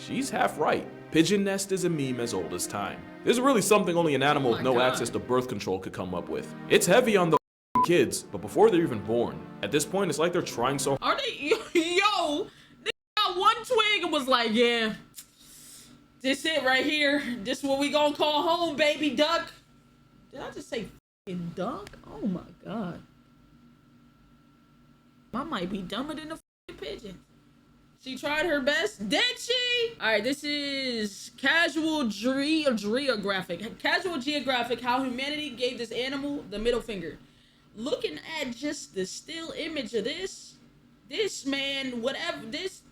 she's half right. Pigeon nest is a meme as old as time. This is really something only an animal with no access to birth control could come up with. It's heavy on the kids, but before they're even born. At this point, it's like they're trying so hard. Are they? Yo, they got one twig and was like, yeah, this it right here. This what we gonna call home, baby duck. Did I just say f***ing duck? Oh my god. I might be dumber than the f***ing pigeon. She tried her best, did she? All right, this is Geographic. Casual Geographic, how humanity gave this animal the middle finger. Looking at just the still image of this man, whatever, this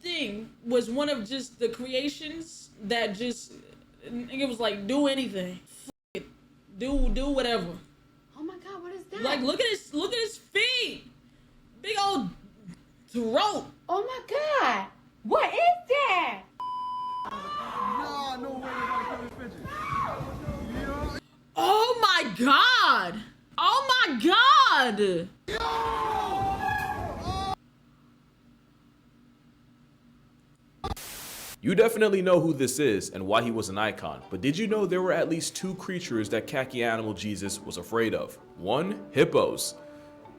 thing was one of just the creations that just, it was like, do anything. F it. Do whatever. Oh my god, what is that? Like, look at his feet. Big old throat. Oh my god, what is that? Nah, no way they're gonna kill this pigeon. Yeah. Oh my god. Oh my god. You definitely know who this is and why he was an icon, but did you know there were at least 2 creatures that khaki animal Jesus was afraid of? 1, hippos.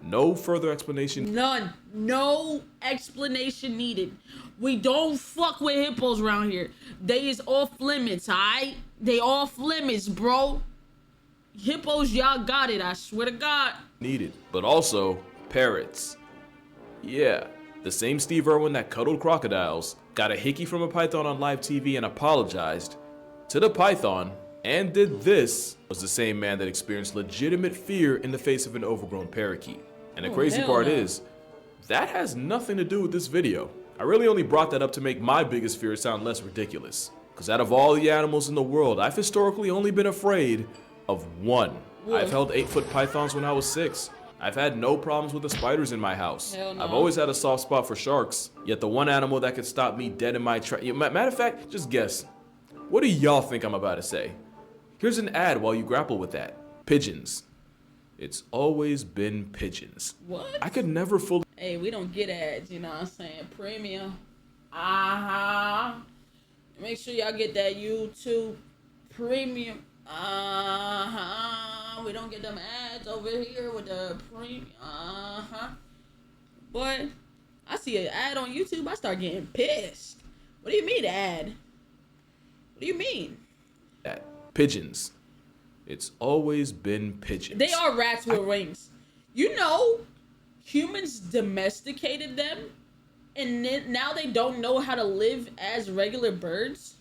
No further explanation. None. No explanation needed. We don't fuck with hippos around here. They is off limits, alright? They off limits, bro. Hippos, y'all got it, I swear to God. Needed, but also parrots. Yeah, the same Steve Irwin that cuddled crocodiles, got a hickey from a python on live TV and apologized to the python, and did this, was the same man that experienced legitimate fear in the face of an overgrown parakeet. And the crazy part is, that has nothing to do with this video. I really only brought that up to make my biggest fear sound less ridiculous. Because out of all the animals in the world, I've historically only been afraid of one. I've held 8-foot pythons when I was 6. I've had no problems with the spiders in my house. Hell no. I've always had a soft spot for sharks. Yet the one animal that could stop me dead in my tracks. Matter of fact, just guess. What do y'all think I'm about to say? Here's an ad while you grapple with that. Pigeons. It's always been pigeons. What? I could never fully. Hey, we don't get ads, you know what I'm saying? Premium. Make sure y'all get that YouTube Premium. We don't get them ads over here with the premium. But I see an ad on YouTube, I start getting pissed. What do you mean ad? What do you mean? That pigeons. It's always been pigeons. They are rats with wings. You know, humans domesticated them, and now they don't know how to live as regular birds.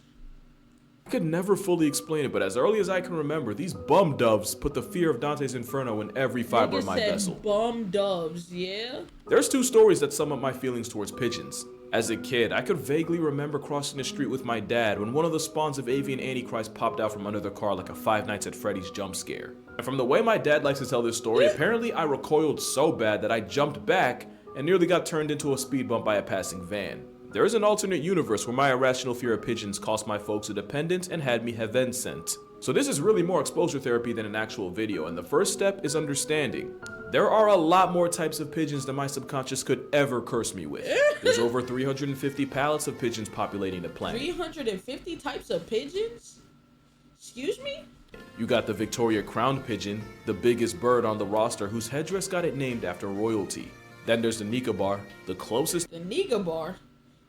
I could never fully explain it, but as early as I can remember, these bum doves put the fear of Dante's Inferno in every fiber of my vessel. Bum doves, yeah? There's 2 stories that sum up my feelings towards pigeons. As a kid, I could vaguely remember crossing the street with my dad when one of the spawns of avian antichrist popped out from under the car like a Five Nights at Freddy's jump scare. And from the way my dad likes to tell this story, apparently I recoiled so bad that I jumped back and nearly got turned into a speed bump by a passing van. There is an alternate universe where my irrational fear of pigeons cost my folks a dependent and had me heaven sent. So this is really more exposure therapy than an actual video, and the first step is understanding. There are a lot more types of pigeons than my subconscious could ever curse me with. There's over 350 pallets of pigeons populating the planet. 350 types of pigeons? Excuse me? You got the Victoria crowned pigeon, the biggest bird on the roster whose headdress got it named after royalty. Then there's the Nicobar, the closest The Nicobar?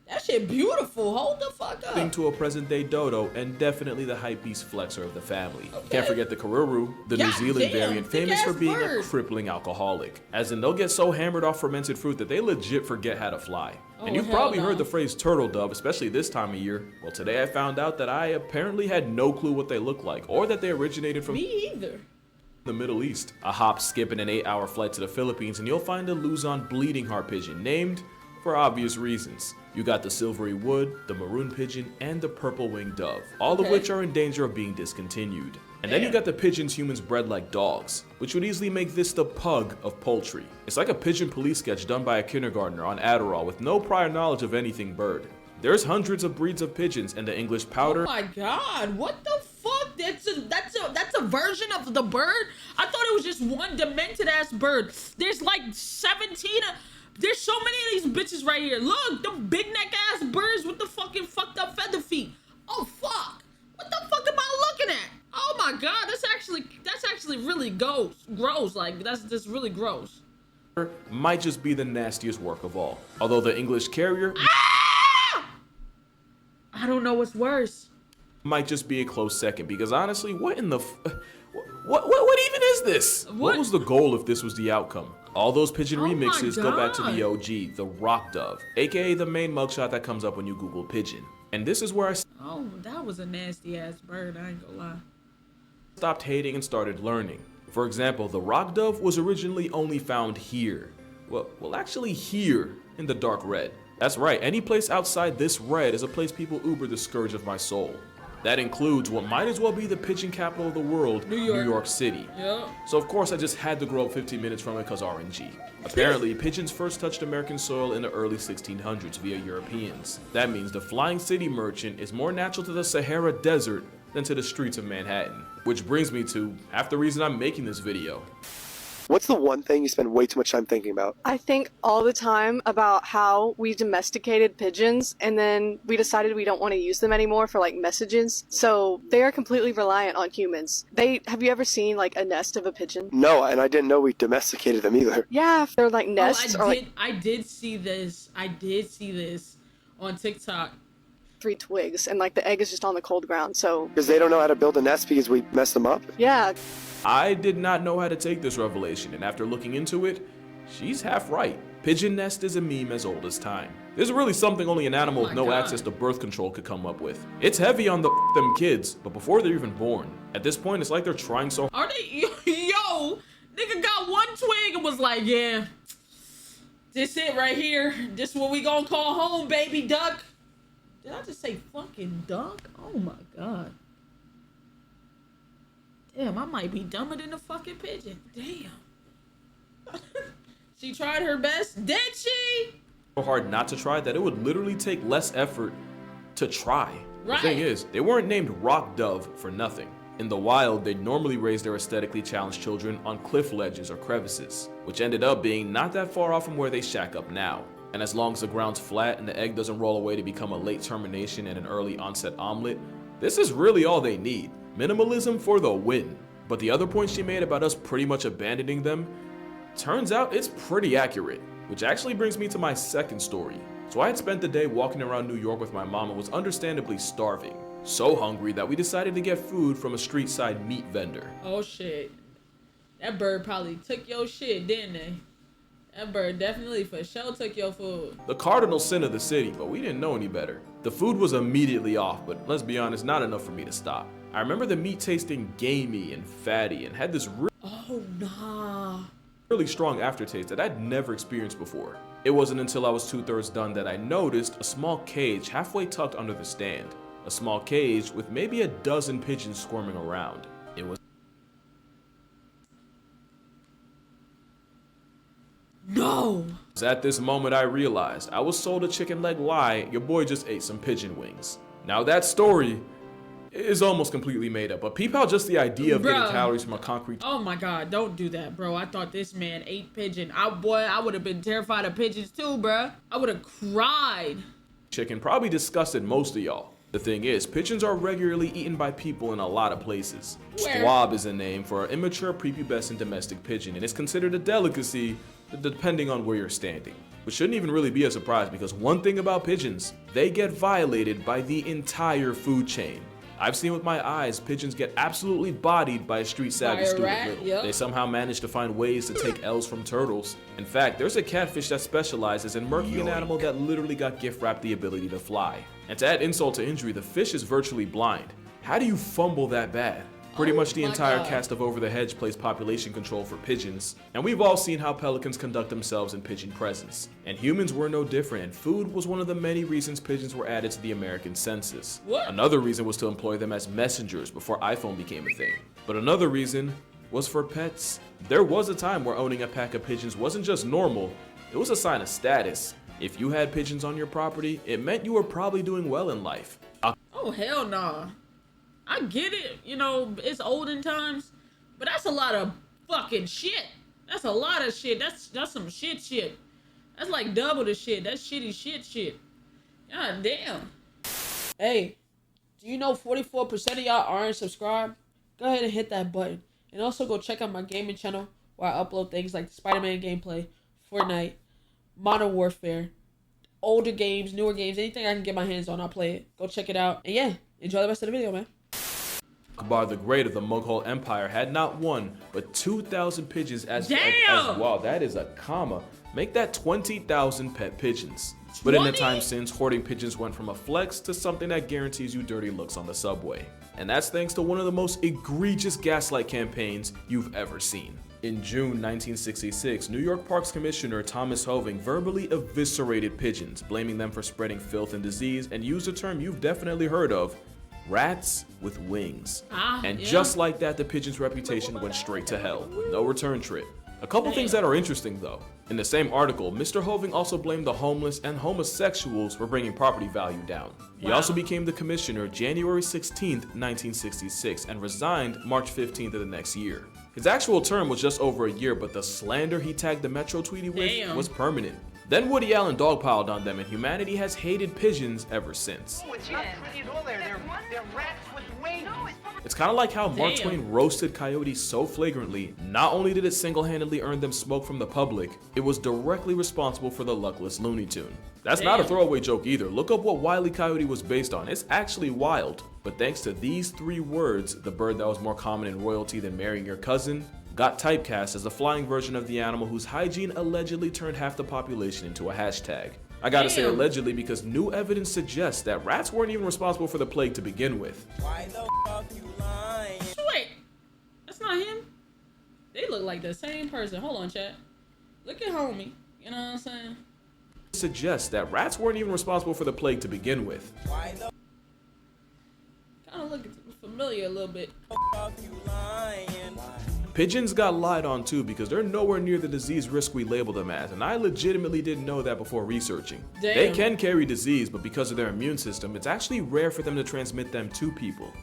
That shit beautiful. Hold the fuck up. thing to a present-day dodo, and definitely the hypebeast flexor of the family. Can't forget the Karuru, the New Zealand variant, famous for being a crippling alcoholic. As in, they'll get so hammered off fermented fruit that they legit forget how to fly. And you've probably heard the phrase turtle dove, especially this time of year. Well, today I found out that I apparently had no clue what they look like, or that they originated from Me either. the Middle East. A hop, skip, and an 8-hour flight to the Philippines, and you'll find a Luzon bleeding heart pigeon, named for obvious reasons. You got the silvery wood, the maroon pigeon, and the purple-winged dove, all of which are in danger of being discontinued. And then you got the pigeons humans bred like dogs, which would easily make this the pug of poultry. It's like a pigeon police sketch done by a kindergartner on Adderall with no prior knowledge of anything bird. There's hundreds of breeds of pigeons, and the English powder. Oh my god, what the fuck? That's a version of the bird? I thought it was just one demented ass bird. There's like 17 there's so many of these bitches right here. Look, the big neck ass birds with gross. Like, that's just really gross. Might just be the nastiest work of all. Although the English carrier I don't know what's worse. might just be a close second, because honestly, what in the what even is this? What was the goal if this was the outcome? All those Pigeon Oh my remixes go back to the God. OG, the Rock Dove, aka the main mugshot that comes up when you Google Pigeon. And this is where I Oh, that was a nasty ass bird. I ain't gonna lie. stopped hating and started learning. For example, the Rock Dove was originally only found here. Well, actually here in the dark red. That's right, any place outside this red is a place people uber the scourge of my soul. That includes what might as well be the pigeon capital of the world, New York. City. Yep. So of course I just had to grow up 15 minutes from it because RNG. Apparently, pigeons first touched American soil in the early 1600s via Europeans. That means the flying city merchant is more natural to the Sahara Desert than to the streets of Manhattan. Which brings me to half the reason I'm making this video. What's the one thing you spend way too much time thinking about? I think all the time about how we domesticated pigeons and then we decided we don't want to use them anymore for like messages. So they are completely reliant on humans. Have you ever seen like a nest of a pigeon? No, and I didn't know we domesticated them either. Yeah, they're like nests or I did see this. I did see this on TikTok. 3 twigs and like the egg is just on the cold ground. So Because they don't know how to build a nest because we messed them up? yeah. I did not know how to take this revelation, and after looking into it, she's half right. Pigeon nest is a meme as old as time. This is really something only an animal Oh with my no God. access to birth control could come up with. It's heavy on the them kids, but before they're even born. At this point, it's like they're trying so Are they? Yo, nigga got one twig and was like, yeah, this it right here. This what we gonna call home, baby duck. Did I just say fucking duck? Oh my God. Damn, I might be dumber than a fucking pigeon. Damn. She tried her best, did she? hard not to try that it would literally take less effort to try. Right. The thing is, they weren't named rock dove for nothing. In the wild, they'd normally raise their aesthetically challenged children on cliff ledges or crevices, which ended up being not that far off from where they shack up now. And as long as the ground's flat and the egg doesn't roll away to become a late termination and an early onset omelet, this is really all they need. Minimalism for the win. But the other point she made about us pretty much abandoning them, turns out it's pretty accurate. Which actually brings me to my second story. So I had spent the day walking around New York with my mom and was understandably starving. So hungry that we decided to get food from a street side meat vendor. Oh shit. That bird probably took your shit, didn't they? That bird definitely for sure took your food. The cardinal sin of the city, but we didn't know any better. The food was immediately off, but let's be honest, not enough for me to stop. I remember the meat tasting gamey and fatty and had this Oh nah. really strong aftertaste that I'd never experienced before. It wasn't until I was 2/3 done that I noticed a small cage halfway tucked under the stand. A small cage with maybe a dozen pigeons squirming around. It was No. at this moment I realized I was sold a chicken leg lie, your boy just ate some pigeon wings. Now that story is almost completely made up, but peep how just the idea of getting Bruh. calories from a concrete Oh my god, don't do that, bro. I thought this man ate pigeon. I would have been terrified of pigeons too, bro. I would have cried. chicken probably disgusted most of y'all. The thing is, pigeons are regularly eaten by people in a lot of places. Where? Squab is a name for an immature prepubescent domestic pigeon and is considered a delicacy depending on where you're standing. Which shouldn't even really be a surprise because one thing about pigeons, they get violated by the entire food chain. I've seen with my eyes pigeons get absolutely bodied by a street savvy By a Stuart rat, Little. yep. They somehow manage to find ways to take L's from turtles. In fact, there's a catfish that specializes in murking an animal that literally got gift wrapped the ability to fly. And to add insult to injury, the fish is virtually blind. How do you fumble that bad? Pretty Oh much the my entire God. cast of Over the Hedge plays population control for pigeons, and we've all seen how pelicans conduct themselves in pigeon presence. And humans were no different, and food was one of the many reasons pigeons were added to the American census. What? Another reason was to employ them as messengers before iPhone became a thing. But another reason was for pets. There was a time where owning a pack of pigeons wasn't just normal, it was a sign of status. If you had pigeons on your property, it meant you were probably doing well in life. Oh hell nah. I get it, you know, it's olden times, but that's a lot of fucking shit. That's a lot of shit. That's some shit. That's like double the shit. That's shitty shit. God damn. Hey, do you know 44% of y'all aren't subscribed? Go ahead and hit that button. And also go check out my gaming channel where I upload things like Spider-Man gameplay, Fortnite, Modern Warfare, older games, newer games, anything I can get my hands on, I'll play it. Go check it out. And yeah, enjoy the rest of the video, man. Akbar the Great of the Mughal Empire had not one, but 2,000 pigeons as Damn! wow, that is a comma. Make that 20,000 pet pigeons. But in the 20? time since, hoarding pigeons went from a flex to something that guarantees you dirty looks on the subway. And that's thanks to one of the most egregious gaslight campaigns you've ever seen. In June 1966, New York Parks Commissioner Thomas Hoving verbally eviscerated pigeons, blaming them for spreading filth and disease, and used a term you've definitely heard of, rats with wings. And just like that, the pigeon's reputation went straight to hell. No return trip. A couple things that are interesting though. In the same article, Mr. Hoving also blamed the homeless and homosexuals for bringing property value down. He also became the commissioner January 16th, 1966 and resigned March 15th of the next year. His actual term was just over a year, but the slander he tagged the Metro Tweety with was permanent. Then Woody Allen dogpiled on them and humanity has hated pigeons ever since. It's not pretty at all. They're rats with wings. It's kind of like how Mark Twain roasted coyotes so flagrantly, not only did it single-handedly earn them smoke from the public, it was directly responsible for the luckless Looney Tune. That's not a throwaway joke either. Look up what Wile E. Coyote was based on. It's actually wild. But thanks to these 3 words, the bird that was more common in royalty than marrying your cousin got typecast as a flying version of the animal whose hygiene allegedly turned half the population into a hashtag. I gotta say allegedly because new evidence suggests that rats weren't even responsible for the plague to begin with. Why the fuck you lying? Wait, that's not him. They look like the same person. Hold on, chat. Look at homie. You know what I'm saying? Suggests that rats weren't even responsible for the plague to begin with. Why the Kind of look familiar a little bit. fuck you lying? Pigeons got lied on too because they're nowhere near the disease risk we labeled them as, and I legitimately didn't know that before researching. Damn. They can carry disease, but because of their immune system, it's actually rare for them to transmit them to people.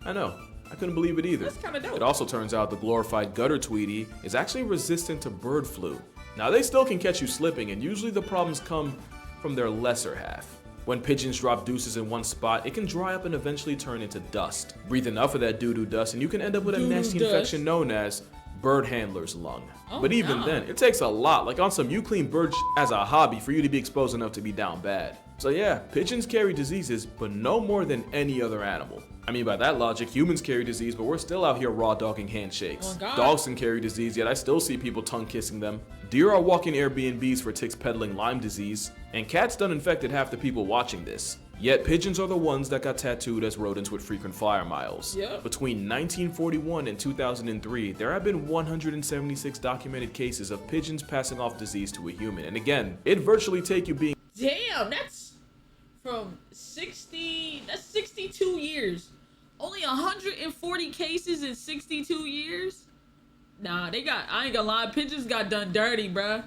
I know, I couldn't believe it either. That's kinda dope. It also turns out the glorified gutter tweety is actually resistant to bird flu. Now they still can catch you slipping, and usually the problems come from their lesser half. When pigeons drop deuces in one spot, it can dry up and eventually turn into dust. Breathe enough of that doo-doo dust and you can end up with a nasty infection known as bird handler's lung. But even then, it takes a lot, like on some you clean bird as a hobby for you to be exposed enough to be down bad. So yeah, pigeons carry diseases, but no more than any other animal. I mean, by that logic, humans carry disease, but we're still out here raw dogging handshakes. Dogs can carry disease, yet I still see people tongue kissing them. Deer are walking Airbnbs for ticks peddling Lyme disease, and cats done infected half the people watching this. Yet pigeons are the ones that got tattooed as rodents with frequent flyer miles. Between 1941 and 2003, there have been 176 documented cases of pigeons passing off disease to a human. And again, it'd virtually take you being— Damn, that's from 60, that's 62 years. Only 140 cases in 62 years? Nah, I ain't gonna lie, pigeons got done dirty, bruh.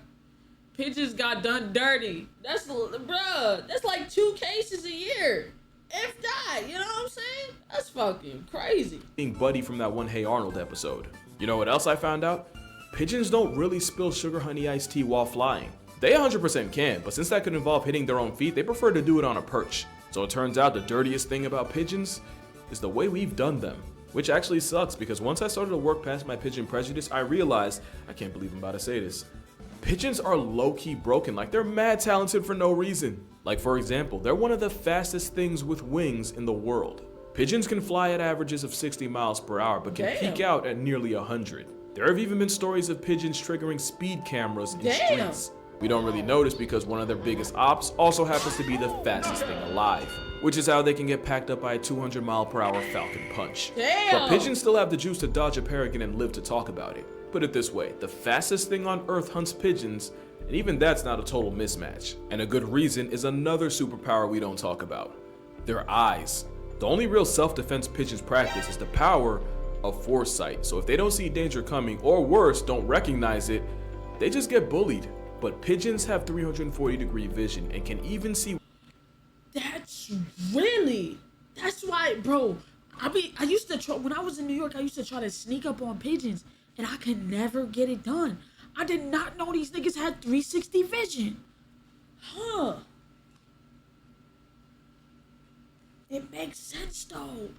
Pigeons got done dirty. Bruh, that's like 2 cases a year. If that, you know what I'm saying? That's fucking crazy. being Buddy from that one Hey Arnold episode. You know what else I found out? Pigeons don't really spill sugar honey iced tea while flying. They 100% can, but since that could involve hitting their own feet, they prefer to do it on a perch. So it turns out the dirtiest thing about pigeons is the way we've done them. Which actually sucks because once I started to work past my pigeon prejudice, I realized, I can't believe I'm about to say this, pigeons are low-key broken, like they're mad talented for no reason. Like for example, they're one of the fastest things with wings in the world. Pigeons can fly at averages of 60 miles per hour, but can peak out at nearly 100. There have even been stories of pigeons triggering speed cameras in streets. We don't really notice because one of their biggest ops also happens to be the fastest thing alive, which is how they can get packed up by a 200 mile per hour falcon punch. But pigeons still have the juice to dodge a peregrine and live to talk about it. Put it this way, the fastest thing on earth hunts pigeons, and even that's not a total mismatch. And a good reason is another superpower we don't talk about, their eyes. The only real self-defense pigeons practice is the power of foresight. So if they don't see danger coming, or worse, don't recognize it, they just get bullied. But pigeons have 340-degree vision and can even see— That's why, bro, I used to try, when I was in New York, I used to try to sneak up on pigeons and I could never get it done. I did not know these niggas had 360 vision. Huh. It makes sense though.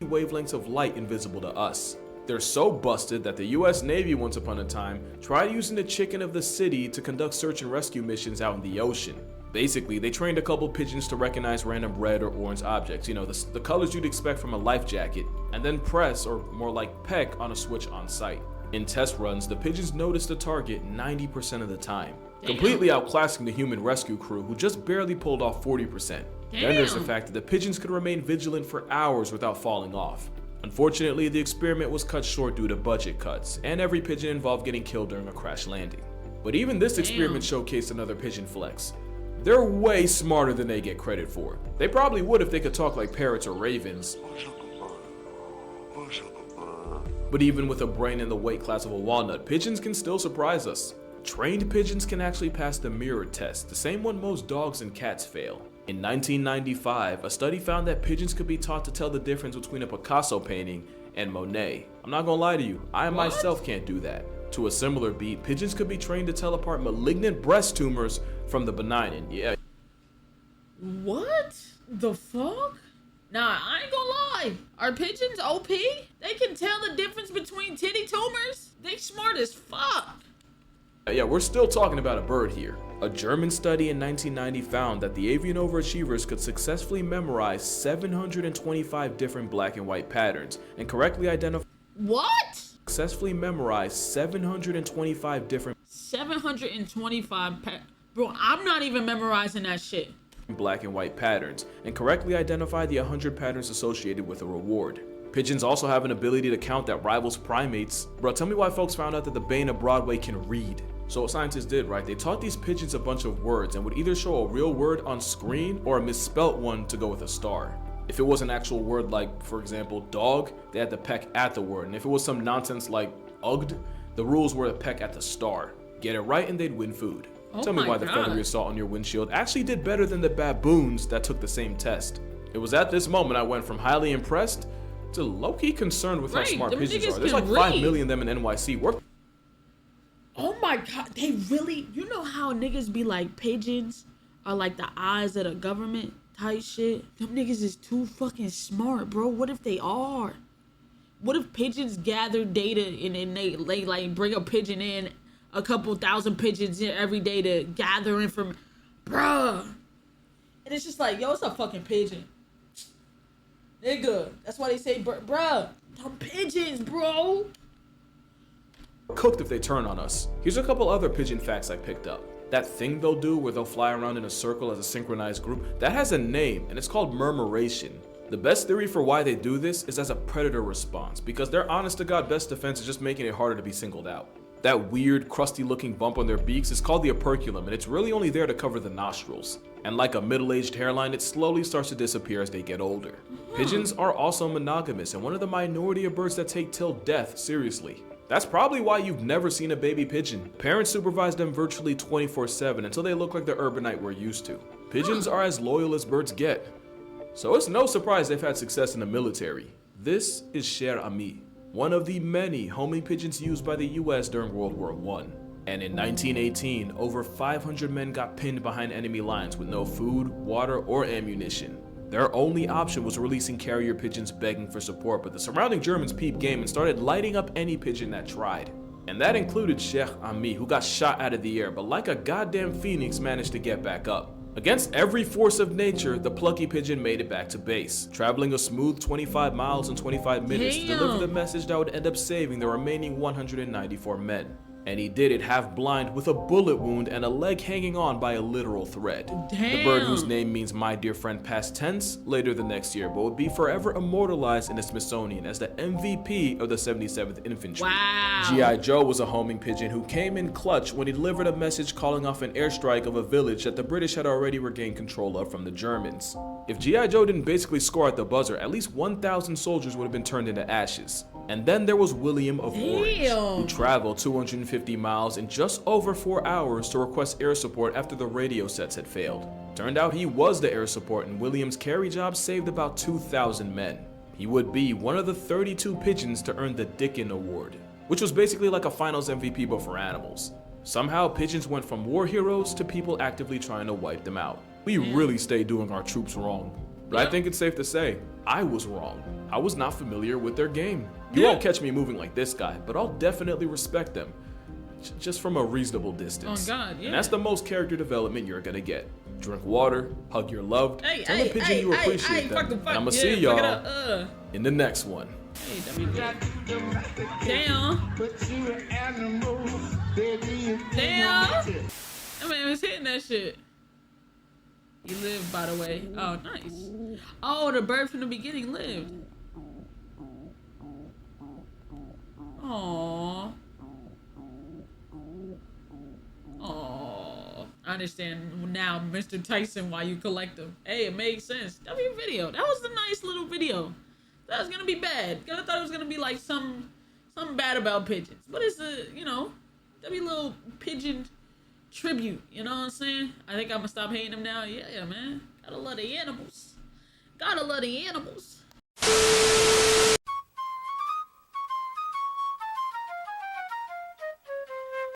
wavelengths of light invisible to us. They're so busted that the US Navy once upon a time tried using the chicken of the city to conduct search and rescue missions out in the ocean. Basically, they trained a couple pigeons to recognize random red or orange objects, you know, the colors you'd expect from a life jacket, and then press, or more like peck, on a switch on site. In test runs, the pigeons noticed the target 90% of the time, completely outclassing the human rescue crew who just barely pulled off 40%. Then there's the fact that the pigeons could remain vigilant for hours without falling off. Unfortunately, the experiment was cut short due to budget cuts, and every pigeon involved getting killed during a crash landing. But even this experiment showcased another pigeon flex. They're way smarter than they get credit for. They probably would if they could talk like parrots or ravens. But even with a brain in the weight class of a walnut, pigeons can still surprise us. Trained pigeons can actually pass the mirror test, the same one most dogs and cats fail. In 1995, a study found that pigeons could be taught to tell the difference between a Picasso painting and Monet. I'm not gonna lie to you, I myself can't do that. To a similar beat, pigeons could be trained to tell apart malignant breast tumors from the benign, and yeah. What the fuck? Nah, I ain't gonna lie. Are pigeons OP? They can tell the difference between titty tumors? They smart as fuck. Yeah, we're still talking about a bird here. A German study in 1990 found that the avian overachievers could successfully memorize 725 different black and white patterns and correctly identify. What? Successfully memorize 725 different 725 Bro, I'm not even memorizing that shit. Black and white patterns and correctly identify the 100 patterns associated with a reward. Pigeons also have an ability to count that rivals primates. Bro, tell me why folks found out that the Bane of Broadway can read. So what scientists did, right? They taught these pigeons a bunch of words and would either show a real word on screen or a misspelt one to go with a star. If it was an actual word like, for example, dog, they had to peck at the word. And if it was some nonsense like ugged, the rules were to peck at the star. Get it right and they'd win food. Tell me why the feathery assault on your windshield actually did better than the baboons that took the same test. It was at this moment I went from highly impressed to low-key concerned with how smart pigeons are. There's like 5 million of them in NYC. Oh my god, they really, you know how niggas be like pigeons are like the eyes of the government type shit? Them niggas is too fucking smart, bro. What if they are? What if pigeons gather data and then they like bring a pigeon in, a couple thousand pigeons in every day to gather information? Bruh. And it's just like, yo, it's a fucking pigeon. Nigga, that's why they say, bruh, them pigeons, bro. Cooked if they turn on us. Here's a couple other pigeon facts I picked up. That thing they'll do where they'll fly around in a circle as a synchronized group, that has a name and it's called murmuration. The best theory for why they do this is as a predator response, because their honest to God best defense is just making it harder to be singled out. That weird crusty looking bump on their beaks is called the operculum and it's really only there to cover the nostrils. And like a middle-aged hairline, it slowly starts to disappear as they get older. Pigeons are also monogamous and one of the minority of birds that take till death seriously. That's probably why you've never seen a baby pigeon. Parents supervise them virtually 24/7 until they look like the urbanite we're used to. Pigeons are as loyal as birds get. So it's no surprise they've had success in the military. This is Cher Ami, one of the many homing pigeons used by the US during World War I. And in 1918, over 500 men got pinned behind enemy lines with no food, water, or ammunition. Their only option was releasing carrier pigeons begging for support, but the surrounding Germans peeped game and started lighting up any pigeon that tried. And that included Cher Ami, who got shot out of the air, but like a goddamn phoenix managed to get back up. Against every force of nature, the plucky pigeon made it back to base, traveling a smooth 25 miles in 25 minutes to deliver the message that would end up saving the remaining 194 men. And he did it half blind with a bullet wound and a leg hanging on by a literal thread. The bird, whose name means my dear friend past tense, later the next year, but would be forever immortalized in the Smithsonian as the MVP of the 77th Infantry. Wow. G.I. Joe was a homing pigeon who came in clutch when he delivered a message calling off an airstrike of a village that the British had already regained control of from the Germans. If G.I. Joe didn't basically score at the buzzer, at least 1,000 soldiers would have been turned into ashes. And then there was William of Orange, who traveled 250 miles in just over 4 hours to request air support after the radio sets had failed. Turned out he was the air support, and William's carry job saved about 2,000 men. He would be one of the 32 pigeons to earn the Dickin Award, which was basically like a finals MVP but for animals. Somehow pigeons went from war heroes to people actively trying to wipe them out. We really stayed doing our troops wrong. But I think it's safe to say, I was wrong. I was not familiar with their game. You won't catch me moving like this guy, but I'll definitely respect them. Just from a reasonable distance. Oh God, yeah. And that's the most character development you're gonna get. Drink water, hug your loved, tell the pigeon you appreciate them. And I'ma see y'all in the next one. Hey, that'd be good. Damn. Damn. That man was hitting that shit. He lived, by the way. Oh, nice. Oh, the bird from the beginning lived. Aww. Aww. I understand now, Mr. Tyson, why you collect them. Hey, it makes sense. That'd be a video. That was a nice little video. That was gonna be bad. I thought it was gonna be like something bad about pigeons. But it's a, you know, that'd be a little pigeon tribute. You know what I'm saying? I think I'm gonna stop hating them now. Yeah, man. Gotta love the animals. Gotta love the animals.